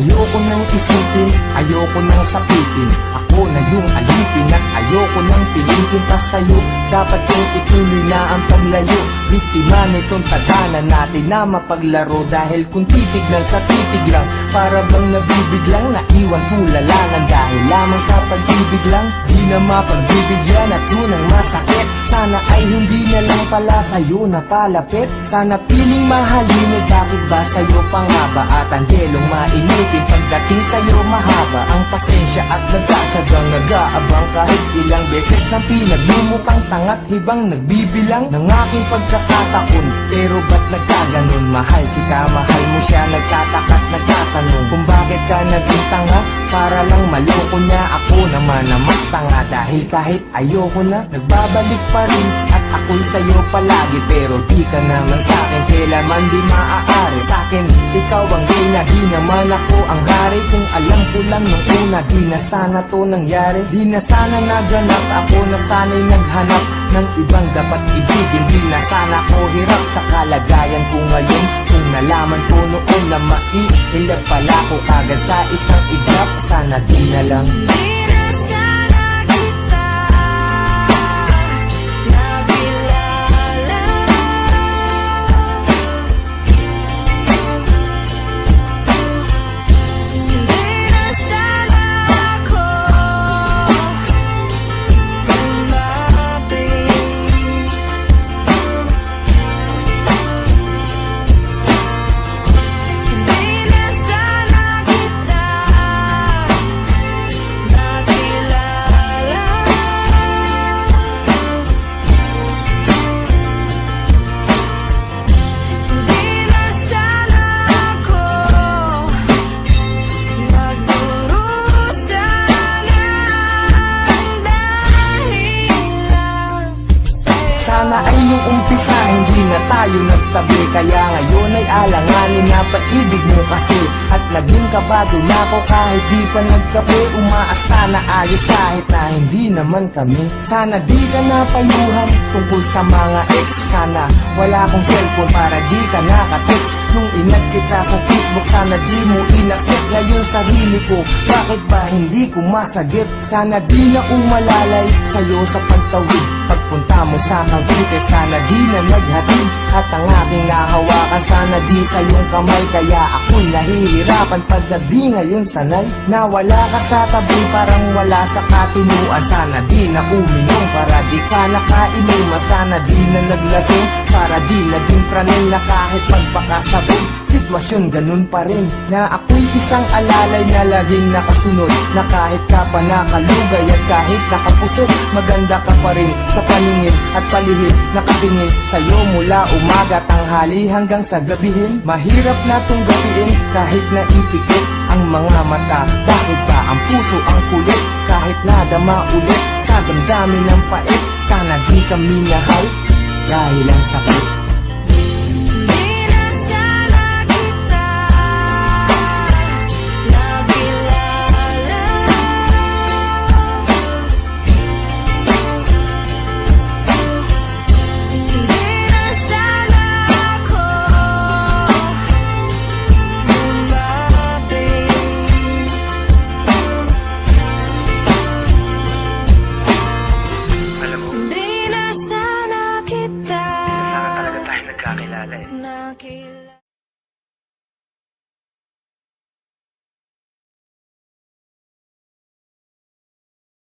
Ayoko nang isipin, ayoko nang sapitin. Ako na yung alipin at ayoko nang pilitin pa sa'yo. Dapat kong ituloy na ang paglayo. Biktima nitong tadhana natin na mapaglaro. Dahil kung titignan sa titig lang, para bang nabibiglang naiwan tulalangan. Dahil lamang sa pag-ibig lang, di na mapagbibigyan at yun ang masakit. Sana ay hindi na lang pala sa'yo napalapit. Sana piling mahalin, bakit ba sa'yo pangaba? At ang delong mainipin, pagdating sa'yo mahaba ang pasensya at nagkakagang nag-aabang. Kahit ilang beses nang pinaglumukhang tangat hibang nagbibilang ng aking pagkakataon. Pero ba't nagkaganon? Mahal kita, mahal mo siya, nagtataka't nagtatanong kung bakit ka naging tanga. Para lang maloko niya, ako naman na mas tanga. Dahil kahit ayoko na, nagbabalik pa rin. At ako'y sa'yo palagi, pero di ka naman sa'kin kailanman di maaari. Sa'kin, ikaw ang reyna, di naman ako ang hari. Kung alam ko lang nung una, di na sana to nangyari. Di na sana naganap, ako na sana'y naghanap ng ibang dapat ibigin. Di na sana ko hirap sa kalagayan ko ngayon. Kung nalaman ko noon na maiilap pala ko kagad sa isang iglap, sana di na lang. Sana ay nung umpisa hindi na tayo nagtabi. Kaya ngayon ay alanganin na pag-ibig mo kasi. At naging kabado na ako kahit di pa nagkape. Umaasta na ayos kahit na hindi naman kami. Sana di ka napayuhan tungkol sa mga ex. Sana wala akong cellphone para di ka nakatext. Nung inag kita sa Facebook, sana di mo inaccept. Ngayon sarili ko, bakit ba hindi ko masagip? Sana di na umalalay sa'yo sa pagtawid. Pagpunta mo sa Cavite, sana di na naghatid. At ang aking nahawakan, sana di sa iyong kamay. Kaya ako'y nahihirapan pag na di ngayon sanay. Na wala ka sa tabi, parang wala sa katinuan. Sana di na uminom, para di ka nakainuman. Sana di na naglasing, para di naging praning. Na kahit magpakasabog, sitwasyon ganun pa rin. Na ako'y isang alalay na laging nakasunod. Na kahit ka pa nakalugay at kahit nakapusot, maganda ka pa rin sa paningin at palihim. Nakatingin sa'yo mula umaga, tanghali hanggang sa gabihin. Mahirap na tong gabiin kahit naipikit ang mga mata. Bakit ba ang puso ang kulit? Kahit nadama ulit sa damdamin ng pait. Sana di kami nahal dahil ang sakit. Nakilala